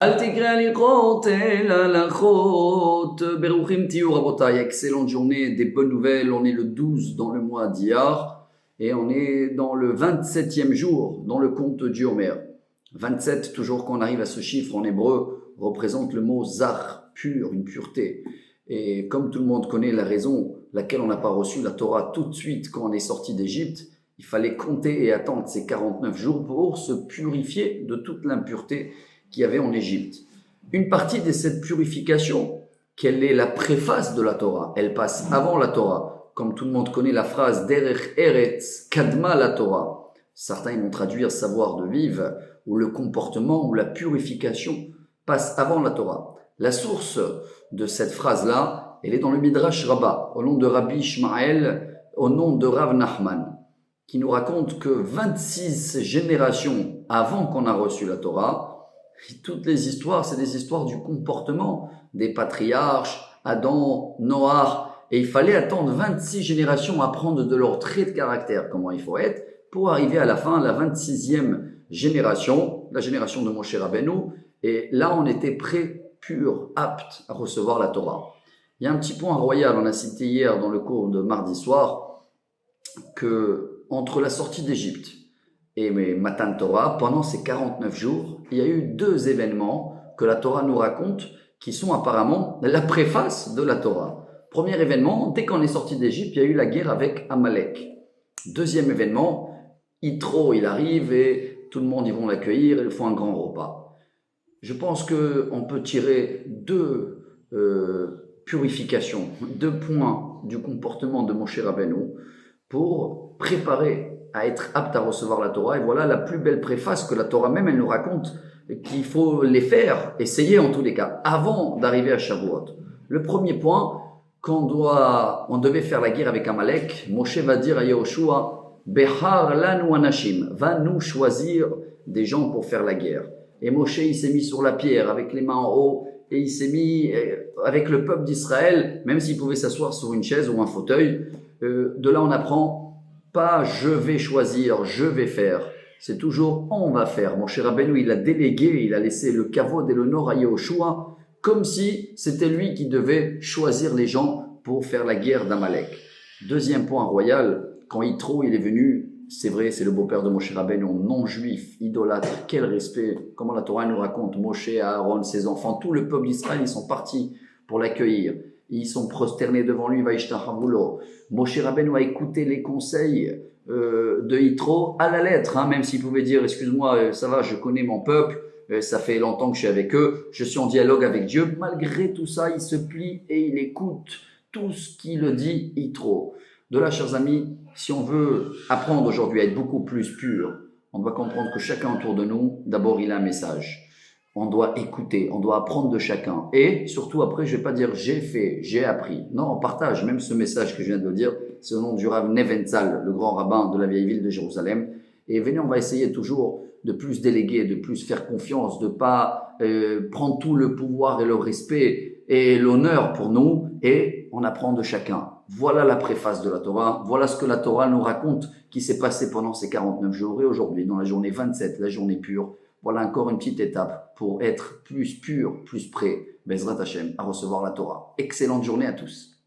Excellente journée, des bonnes nouvelles. On est le 12 dans le mois d'Iyar et on est dans le 27e jour dans le compte du Homer. 27, toujours quand on arrive à ce chiffre en hébreu, représente le mot zar, pur, une pureté. Et comme tout le monde connaît la raison laquelle on n'a pas reçu la Torah tout de suite quand on est sorti d'Égypte, il fallait compter et attendre ces 49 jours pour se purifier de toute l'impureté qu'il y avait en Égypte. Une partie de cette purification, quelle est la préface de la Torah, elle passe avant la Torah. Comme tout le monde connaît la phrase Derech Eretz Kadma la Torah. Certains ils vont traduire savoir de vivre, où le comportement ou la purification passe avant la Torah. La source de cette phrase-là, elle est dans le Midrash Rabbah, au nom de Rabbi Ishmael, au nom de Rav Nachman, qui nous raconte que 26 générations avant qu'on a reçu la Torah, toutes les histoires, c'est des histoires du comportement des patriarches, Adam, Noach, et il fallait attendre 26 générations à apprendre de leurs traits de caractère, comment il faut être, pour arriver à la fin, la 26e génération, la génération de Moshe Rabbeinu, et là on était prêt, pur, apte à recevoir la Torah. Il y a un petit point royal, on a cité hier dans le cours de mardi soir, que entre la sortie d'Égypte et Matan Torah, pendant ces 49 jours, il y a eu deux événements que la Torah nous raconte qui sont apparemment la préface de la Torah. Premier événement, dès qu'on est sorti d'Égypte, il y a eu la guerre avec Amalek. Deuxième événement, Yitro, il arrive et tout le monde, ils vont l'accueillir, ils font un grand repas. Je pense qu'on peut tirer deux purifications, deux points du comportement de Moshe Rabbeinu pour préparer à être apte à recevoir la Torah. Et voilà la plus belle préface que la Torah même, elle nous raconte qu'il faut les faire, essayer en tous les cas, avant d'arriver à Shavuot. Le premier point, quand on devait faire la guerre avec Amalek, Moshe va dire à Yehoshua, Behar lanu anashim, va nous choisir des gens pour faire la guerre. Et Moshe, il s'est mis sur la pierre avec les mains en haut, et il s'est mis avec le peuple d'Israël, même s'il pouvait s'asseoir sur une chaise ou un fauteuil. De là, on apprend pas je vais choisir, je vais faire. C'est toujours on va faire. Moshe Rabbeinu, il a délégué, il a laissé le kavod et l'honneur à Yehoshua, comme si c'était lui qui devait choisir les gens pour faire la guerre d'Amalek. Deuxième point royal, quand Yitro il est venu, c'est vrai, c'est le beau-père de Moshe Rabbeinu, non-juif, idolâtre, quel respect, comment la Torah nous raconte, Moshe, Aaron, ses enfants, tout le peuple d'Israël, ils sont partis pour l'accueillir. Ils sont prosternés devant lui, Vaishtachavulo. Moshe Rabbeinu a écouté les conseils de Yitro à la lettre, même s'il pouvait dire, excuse-moi, ça va, je connais mon peuple, ça fait longtemps que je suis avec eux, je suis en dialogue avec Dieu. Malgré tout ça, il se plie et il écoute tout ce qu'il dit Yitro. De là, chers amis, si on veut apprendre aujourd'hui à être beaucoup plus pur, on doit comprendre que chacun autour de nous, d'abord, il a un message. On doit écouter, on doit apprendre de chacun. Et surtout, après, je ne vais pas dire j'ai fait, j'ai appris. Non, on partage même ce message que je viens de dire. C'est au nom du Rav Neventzal, le grand rabbin de la vieille ville de Jérusalem. Et venez, on va essayer toujours de plus déléguer, de plus faire confiance, de pas prendre tout le pouvoir et le respect et l'honneur pour nous. Et on apprend de chacun. Voilà la préface de la Torah. Voilà ce que la Torah nous raconte qui s'est passé pendant ces 49 jours. Et aujourd'hui, dans la journée 27, la journée pure, voilà encore une petite étape pour être plus pur, plus prêt, Bezrat Hashem, à recevoir la Torah. Excellente journée à tous.